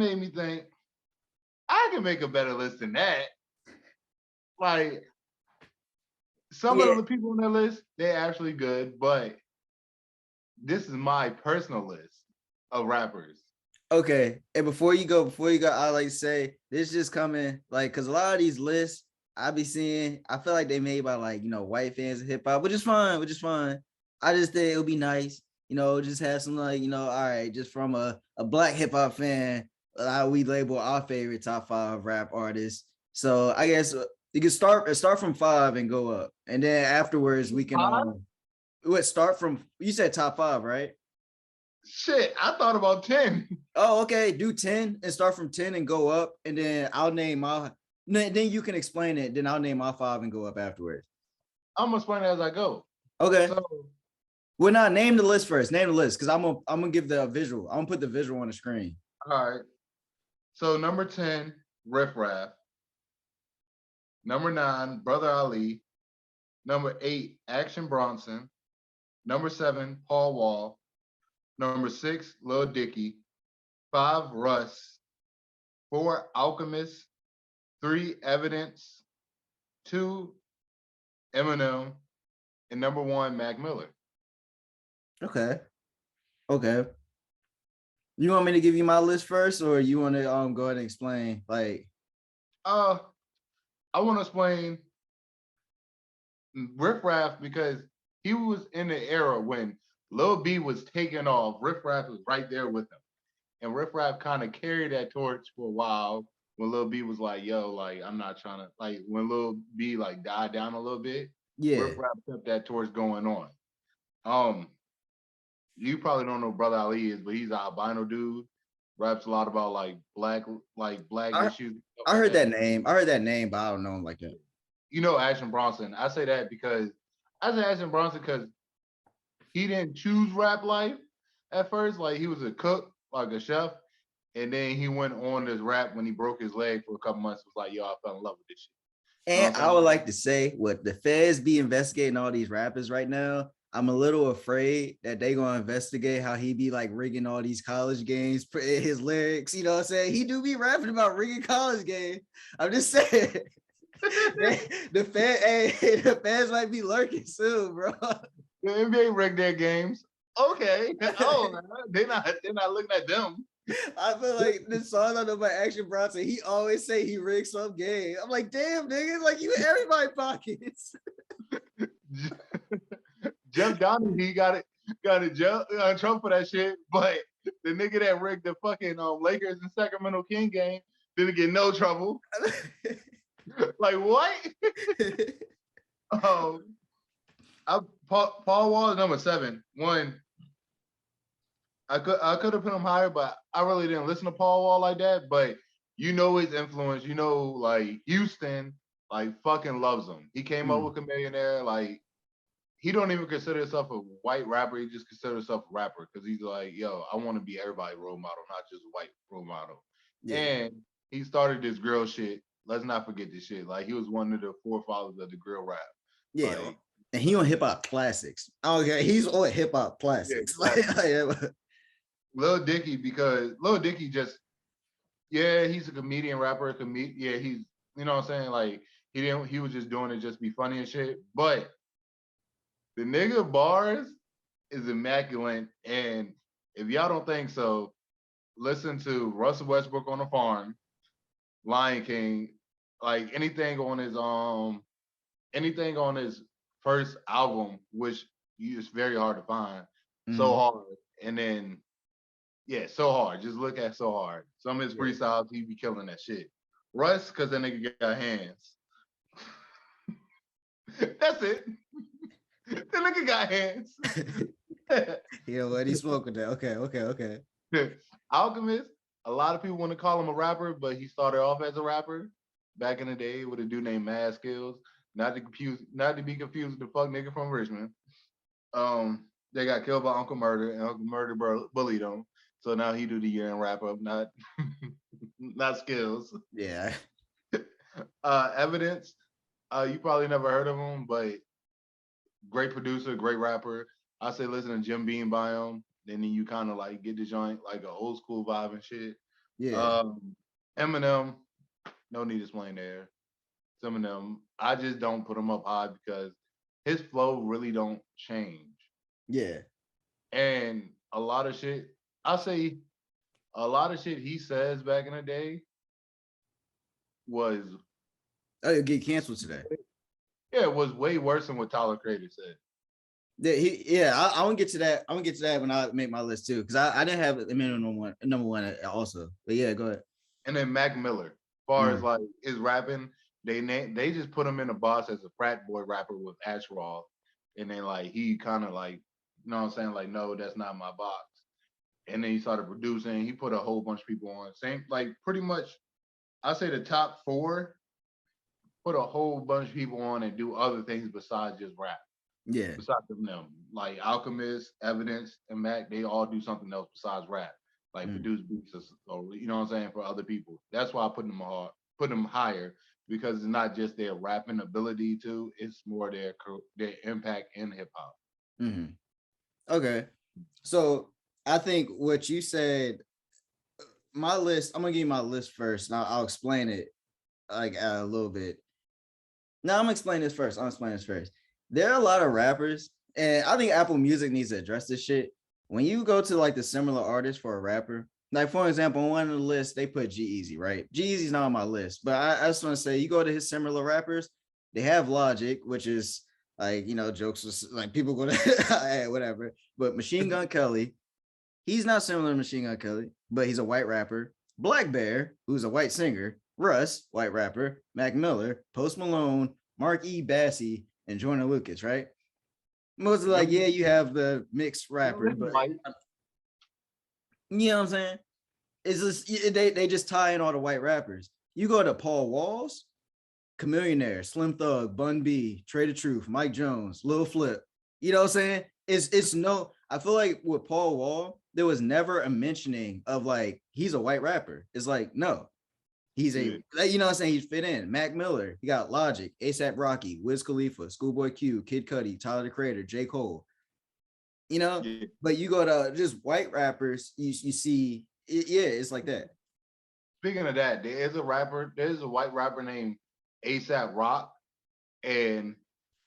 it made me think I can make a better list than that. Like some of the people on that list, they're actually good, but this is my personal list of rappers. Okay, and before you go, I like to say this just coming like because a lot of these lists I be seeing, I feel like they made by like white fans of hip hop, which is fine, I just think it would be nice, just have some like all right, just from a black hip hop fan, we label our favorite top 5 rap artists. So I guess you can start from 5 and go up, and then afterwards we can start from you said top 5, right? Shit, I thought about 10. Oh, okay. Do 10 and start from 10 and go up. And then I'll name my then you can explain it. Then I'll name my 5 and go up afterwards. I'm gonna explain it as I go. Okay. So well, not name the list first. Name the list because I'm gonna give the visual. I'm gonna put the visual on the screen. All right. So number 10, Riff Raff. Number 9, Brother Ali. Number 8, Action Bronson. Number 7, Paul Wall. Number 6, Lil Dicky. 5, Russ. 4, Alchemist. 3, Evidence. 2, Eminem. And number 1, Mac Miller. Okay. You want me to give you my list first, or you want to go ahead and explain? Like, I want to explain Riff Raff because he was in the era when Lil B was taking off. Riff Raff was right there with him. And Riff Raff kind of carried that torch for a while when Lil B was like, yo, like, I'm not trying to, like, when Lil B, like, died down a little bit, Riff Raff kept that torch going on. You probably don't know who Brother Ali is, but he's an albino dude. Raps a lot about, like, black issues. I heard that name. I heard that name, but I don't know him like that. You know Action Bronson. I say that because I say Action Bronson because he didn't choose rap life at first. Like he was a cook, like a chef, and then he went on this rap when he broke his leg for a couple months. Was like, yo, I fell in love with this shit. And I would like to say, what the feds be investigating all these rappers right now. I'm a little afraid that they gonna investigate how he be like rigging all these college games, his lyrics. You know what I'm saying? He do be rapping about rigging college games. I'm just saying. The fans might be lurking soon, bro. The NBA rigged their games. Okay. Oh, they're not looking at them. I feel like this song I know by Action Bronson, he always say he rigged some game. I'm like, damn, nigga, like you in everybody's pockets. Jeff Donny, he got in trouble for that shit, but the nigga that rigged the fucking Lakers and Sacramento King game didn't get no trouble. Like what? Paul Wall is number 7. One, I could have put him higher, but I really didn't listen to Paul Wall like that. But you know his influence. You know, like Houston, like fucking loves him. He came up with a millionaire. Like he don't even consider himself a white rapper. He just considers himself a rapper because he's like, yo, I want to be everybody's role model, not just a white role model. Yeah. And he started this grill shit. Let's not forget this shit. Like he was one of the forefathers of the grill rap. Yeah. Like, and he on hip hop classics. Okay, he's on hip hop classics. Yeah, Lil Dicky, because Lil Dicky just, yeah, he's a comedian rapper. Yeah, he's, you know what I'm saying? Like he was just doing it just be funny and shit. But the nigga bars is immaculate. And if y'all don't think so, listen to Russell Westbrook on the Farm, Lion King, like anything on his first album, which is very hard to find. So hard. And then So Hard. Just look at So Hard. Some of his freestyles, he be killing that shit. Russ, because that nigga got hands. That's it. The nigga got hands. Yeah, what he smoking that? Okay. Alchemist, a lot of people want to call him a rapper, but he started off as a rapper back in the day with a dude named Mad Skills. Not to be confused with the fuck nigga from Richmond. They got killed by Uncle Murder, and Uncle Murder bullied him. So now he do the year-end wrap-up, not Skills. Yeah. Evidence, you probably never heard of him, but great producer, great rapper. I say listen to Jim Beam by him, then you kind of like get the joint like an old school vibe and shit. Yeah. Eminem, no need to explain there. Some of them, I just don't put him up high because his flow really don't change. Yeah. And a lot of shit, I say a lot of shit he says back in the day was, Oh, it'll get canceled today. yeah, it was way worse than what Tyler Creator said. I won't get to that. I'm gonna get to that when I make my list too, because I didn't have Eminem number one also. But yeah, go ahead. And then Mac Miller, as far as like his rapping, they just put him in a box as a frat boy rapper with Ash Raw. And then like he kind of like, you know what I'm saying? Like, no, that's not my box. And then he started producing. He put a whole bunch of people on. Same, like pretty much, I say the top four put a whole bunch of people on and do other things besides just rap. Yeah. Besides them, like Alchemist, Evidence, and Mac, they all do something else besides rap, like produce beats or you know what I'm saying, for other people. That's why I put them higher, because it's not just their rapping ability too; it's more their impact in hip hop. Mm-hmm. Okay, so I think what you said, my list. I'm gonna give you my list first. Now I'll explain it like a little bit. Now I'm gonna explain this first. There are a lot of rappers, and I think Apple Music needs to address this shit. When you go to like the similar artists for a rapper, like for example, on one of the lists, they put G-Eazy, right? G-Eazy's not on my list, but I just want to say, you go to his similar rappers, they have Logic, which is like, jokes was like people go to whatever. But Machine Gun Kelly, he's not similar to Machine Gun Kelly, but he's a white rapper. Black Bear, who's a white singer. Russ, white rapper. Mac Miller, Post Malone, Mark E. Bassey, and Jordan Lucas, right? Mostly like, yeah, you have the mixed rappers, but you know what I'm saying? It's just they just tie in all the white rappers. You go to Paul Walls, Chamillionaire, Slim Thug, Bun B, Trey the Truth, Mike Jones, Lil Flip. You know what I'm saying? It's no, I feel like with Paul Wall, there was never a mentioning of like he's a white rapper. It's like, no, he's you know what I'm saying? He fit in. Mac Miller, he got Logic, ASAP Rocky, Wiz Khalifa, Schoolboy Q, Kid Cudi, Tyler the Creator, J. Cole. But you go to just white rappers, you see, it's like that. Speaking of that, there's a white rapper named ASAP Rock, and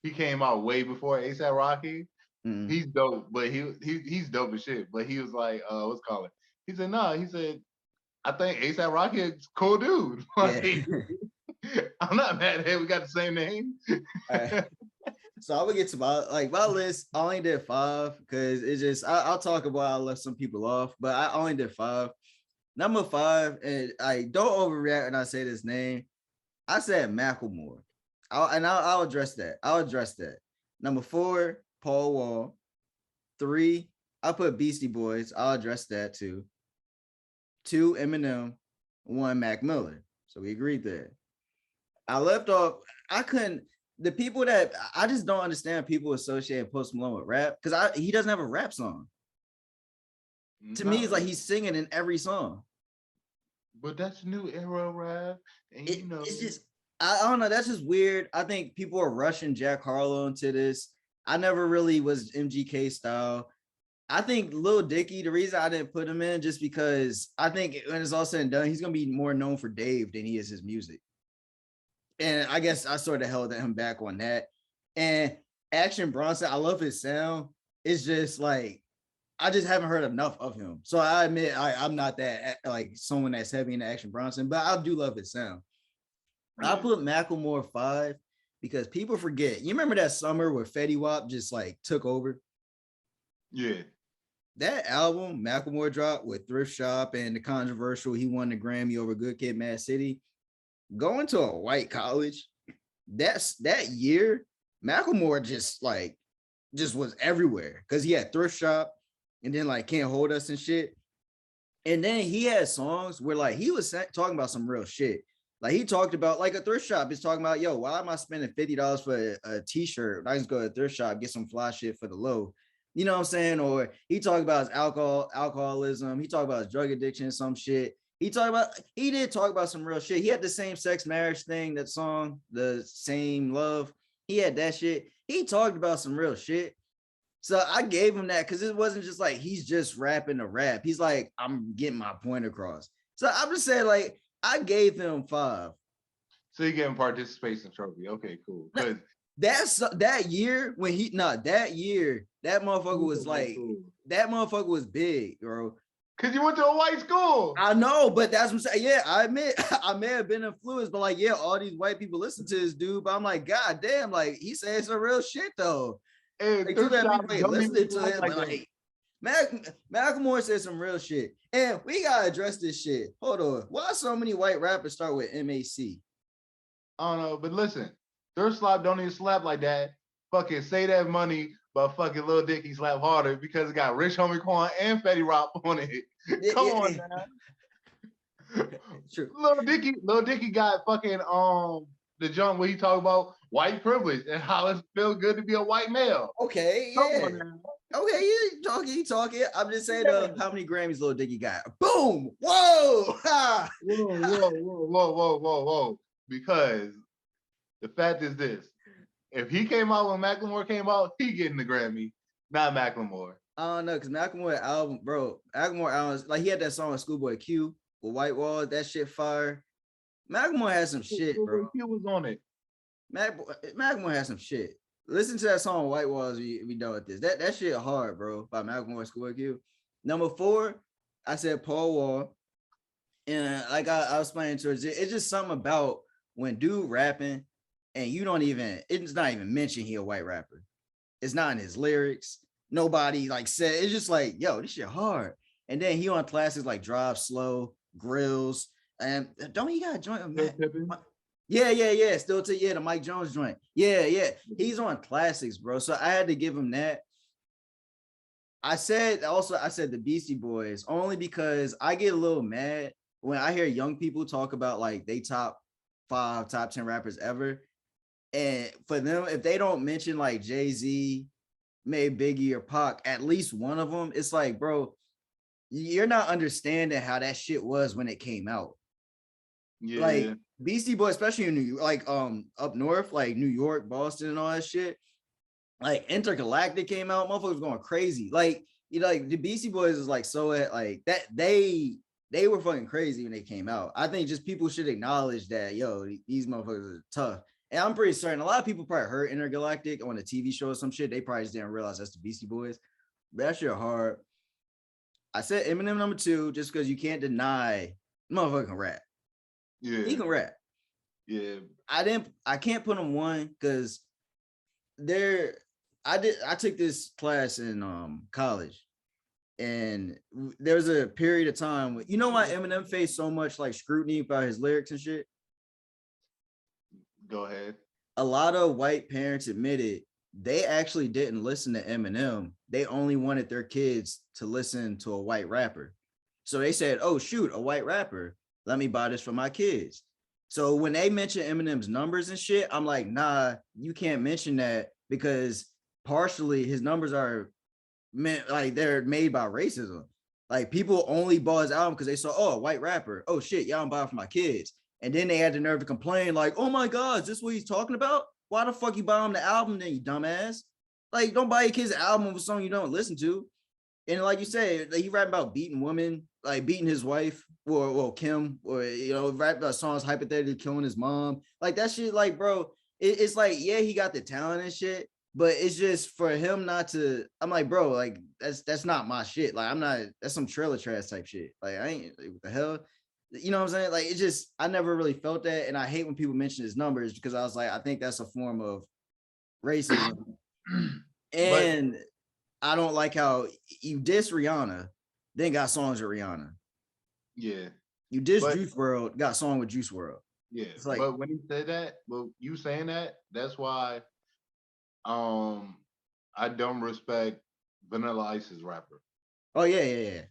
he came out way before ASAP Rocky. Mm-hmm. He's dope, but he's dope as shit. But he was like, what's it called? He said, no, he said, I think ASAP Rocky is a cool dude. Like, I'm not mad at him. We got the same name. Right. So I would get to my list. I only did 5 because it's just I'll talk about I left some people off, but I only did 5. Number 5, and I don't overreact when I say this name. I said Macklemore. I'll address that. Number 4, Paul Wall. 3, I put Beastie Boys. I'll address that too. 2, Eminem. 1, Mac Miller. So we agreed there. I left off. The people that I just don't understand, people associate Post Malone with rap, because he doesn't have a rap song. To me, it's like he's singing in every song. But that's new era rap, and it's just I don't know. That's just weird. I think people are rushing Jack Harlow into this. I never really was MGK style. I think Lil Dicky, the reason I didn't put him in, just because I think when it's all said and done, he's gonna be more known for Dave than he is his music. And I guess I sort of held him back on that. And Action Bronson, I love his sound. It's just like, I just haven't heard enough of him. So I admit I'm not that like someone that's heavy into Action Bronson, but I do love his sound. I put Macklemore 5 because people forget. You remember that summer where Fetty Wap just like took over? Yeah. That album Macklemore dropped with Thrift Shop and the controversial, he won the Grammy over Good Kid, Mad City. Going to a white college, that year, Macklemore just was everywhere because he had Thrift Shop and then like Can't Hold Us and shit. And then he had songs where like he was talking about some real shit. Like he talked about like a thrift shop is talking about, yo, why am I spending $50 for a t-shirt? I just go to a thrift shop, get some fly shit for the low. You know what I'm saying? Or he talked about his alcoholism. He talked about his drug addiction, some shit. He did talk about some real shit. He had the same sex marriage thing, that song, the same love. He had that shit. He talked about some real shit. So I gave him that because it wasn't just like he's just rapping a rap. He's like, I'm getting my point across. So I'm just saying, like, I gave him 5. So you getting participation trophy. Okay, cool. Because that's that year when that year that motherfucker was like that motherfucker was big, bro. Because you went to a white school. I know, but that's what I'm saying. Yeah, I admit I may have been influenced, but like, yeah, all these white people listen to this dude. But I'm like, God damn, like he said some real shit though. And Like, thrift that shop people ain't don't listening even to it, but like Macklemore said some real shit, and we gotta address this shit. Hold on, why so many white rappers start with MAC? I don't know, but listen, thrift shop don't even slap like that. Fucking say that money, but fucking Lil Dicky slap harder because it got Rich Homie Quan and Fetty Wap on it. Come on now. True. Lil Dicky got fucking the jump where he talk about white privilege and how it feels good to be a white male. Okay, yeah. Okay, you talking. I'm just saying, how many Grammys Lil Dicky got? Boom! Whoa! Whoa. Because the fact is this. If he came out when Macklemore came out, he getting the Grammy, not Macklemore. I don't know, because Macklemore album, bro, Macklemore albums, like he had that song with Schoolboy Q with White Wall, that shit fire. Macklemore has some shit, bro. Q was on it. Macklemore has some shit. Listen to that song White Walls. We done with this. That shit hard, bro. By Macklemore, Schoolboy Q. Number 4, I said Paul Wall, and like I was playing towards it. It's just something about when dude rapping, and it's not even mentioned he a white rapper. It's not in his lyrics. Nobody like said it's just like, yo, this shit hard. And then he on classics like Drive Slow, Grills, and don't he got a joint with Matt? Yeah. Still the Mike Jones joint. Yeah. He's on classics, bro. So I had to give him that. I said the Beastie Boys only because I get a little mad when I hear young people talk about like they top 5, top 10 rappers ever. And for them, if they don't mention like Jay-Z, maybe Biggie or Pac, at least one of them, it's like, bro, you're not understanding how that shit was when it came out. Yeah. Like Beastie Boy, especially in New York, like up north, like New York, Boston, and all that shit. Like Intergalactic came out, motherfuckers going crazy. Like, you know, like the Beastie Boys is like so like that they were fucking crazy when they came out. I think just people should acknowledge that, yo, these motherfuckers are tough. And I'm pretty certain a lot of people probably heard Intergalactic on a TV show or some shit. They probably just didn't realize that's the Beastie Boys. But that shit hard. I said Eminem number 2 just because you can't deny motherfucker can rap. Yeah, he can rap. Yeah, I can't put him 1 because I took this class in college, and there was a period of time why Eminem faced so much like scrutiny about his lyrics and shit. Go ahead. A lot of white parents admitted they actually didn't listen to Eminem. They only wanted their kids to listen to a white rapper. So they said, oh, shoot, a white rapper. Let me buy this for my kids. So when they mention Eminem's numbers and shit, I'm like, nah, you can't mention that because partially his numbers are meant like they're made by racism. Like people only bought his album because they saw, oh, a white rapper. Oh, shit, y'all don't buy it for my kids. And then they had the nerve to complain, like, oh my God, is this what he's talking about? Why the fuck you buy him the album then, you dumbass? Like, don't buy your kids an album of a song you don't listen to. And like you said, he rap about beating women, like beating his wife or Kim, or, rap about songs hypothetically killing his mom. Like that shit, like, bro, it's like, yeah, he got the talent and shit, but it's just for him not to, I'm like, bro, like, that's not my shit. Like, that's some trailer trash type shit. Like, I ain't, like, what the hell? You know what I'm saying? Like, it just, I never really felt that. And I hate when people mention his numbers because I was like, I think that's a form of racism. And I don't like how you diss Rihanna, then got songs with Rihanna. Yeah. You diss Juice WRLD, got song with Juice WRLD. Yeah. It's like, but when he said that, well, you saying that, that's why I don't respect Vanilla Ice's rapper. Oh, yeah.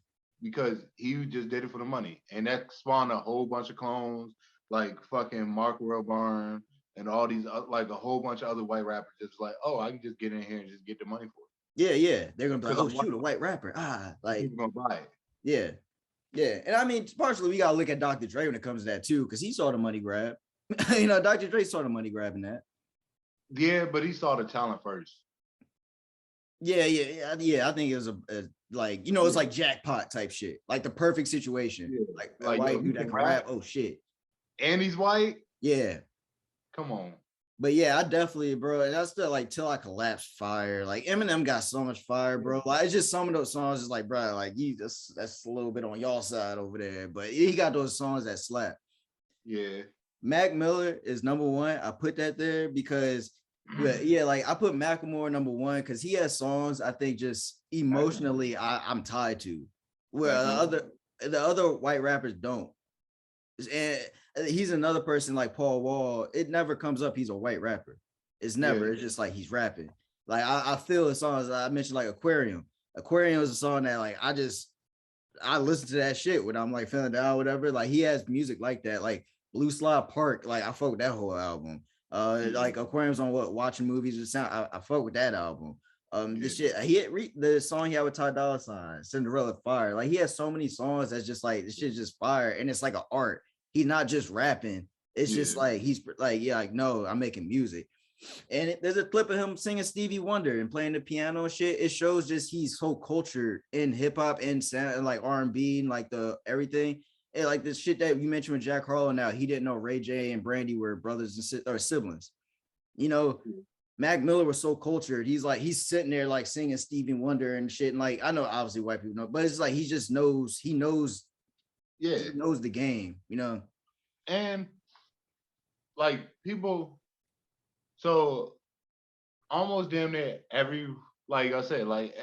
Because he just did it for the money. And that spawned a whole bunch of clones, like fucking Mark Wilburn and all these, like a whole bunch of other white rappers. Just like, oh, I can just get in here and just get the money for it. Yeah. They're going to be like, oh, shoot, a white rapper. Like, people going to buy it. Yeah. And I mean, partially, we got to look at Dr. Dre when it comes to that, too, because he saw the money grab. Dr. Dre saw the money grabbing that. Yeah, but he saw the talent first. Yeah. I think it was a like, you know, it's like jackpot type shit, like the perfect situation. Yeah. Like a Like, yo, white he dude that can can rap. rap Oh shit. and he's white. Yeah. Come on. But yeah, I definitely, bro. And that's the like Till I Collapse fire. Like Eminem got so much fire, bro. Like it's just some of those songs is like, bro, like you that's a little bit on y'all side over there. But he got those songs that slap. Yeah. Mac Miller is number one. I put that there because yeah, like I put Macklemore number one because he has songs I think just emotionally I'm tied to. Where the other white rappers don't. And he's another person like Paul Wall. It never comes up he's a white rapper. It's never. It's just like he's rapping. Like I feel the songs I mentioned, like Aquarium. Aquarium is a song that like I listen to that shit when I'm like feeling down, whatever. Like he has music like that, like Blue Slide Park. Like I fuck with that whole album. Like Aquarium's on what watching movies or sound. I fuck with that album. This shit he had the song he had with Ty Dolla $ign, Cinderella Fire. Like he has so many songs that's just like this shit's just fire, and it's like an art. He's not just rapping. It's just like he's like, yeah, like no, I'm making music. And there's a clip of him singing Stevie Wonder and playing the piano and shit. It shows just he's so cultured in hip hop and sound and like R&B and like the everything. And like this shit that you mentioned with Jack Harlow. Now he didn't know Ray J and Brandy were brothers and or siblings. You know, Mac Miller was so cultured. He's sitting there like singing Stevie Wonder and shit. And like I know obviously white people know, but it's like he just knows. He knows the game. You know, and like people. So almost damn near every, like I said, like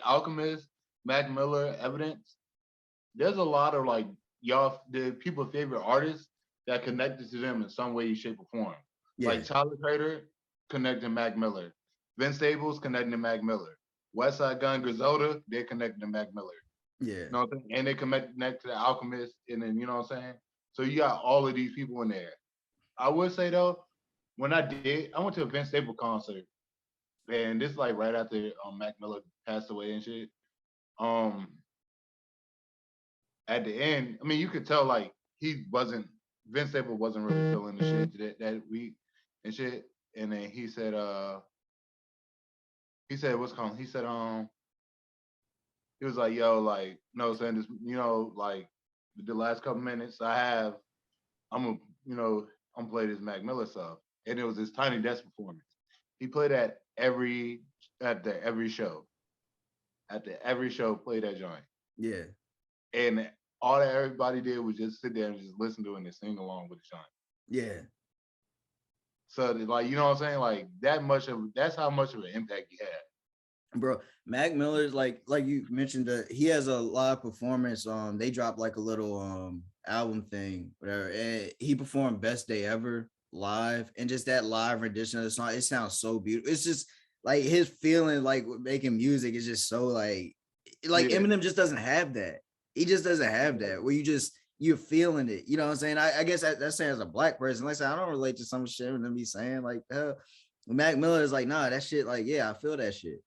Alchemist, Mac Miller, Evidence. There's a lot of like y'all the people's favorite artists that connected to them in some way, shape, or form. yeah, Like Tyler Creator connecting Mac Miller, Vince Staples connecting to Mac Miller, West Side Gun, Griselda, they're connecting to Mac Miller. yeah, You know what I'm saying? And they connect to the Alchemist, and then you know what I'm saying. So you got all of these people in there. I would say though, when I went to a Vince Staples concert, and this like right after Mac Miller passed away and shit. Um, at the end, I mean, you could tell like Vince Staples wasn't really feeling the shit that week and shit. And then he said what's called? He said he was like, yo, like, no, saying this, you know, like the last couple minutes I'm gonna, you know, I'm gonna play this Mac Miller stuff. And it was this Tiny Desk performance. He played at every show. After every show, play that joint. yeah. And all that everybody did was just sit there and just listen to it and sing along with the joint. Yeah. So like, you know what I'm saying? Like that's how much of an impact he had. Bro, Mac Miller's like you mentioned he has a live performance. They dropped like a little album thing, whatever. And he performed Best Day Ever live, and just that live rendition of the song, it sounds so beautiful. It's just like his feeling like making music is just so like Eminem just doesn't have that. He just doesn't have that where you're feeling it. You know what I'm saying? I guess that's saying as a black person, like I said, I don't relate to some shit and be saying like Mac Miller is like, nah, that shit, like, yeah, I feel that shit.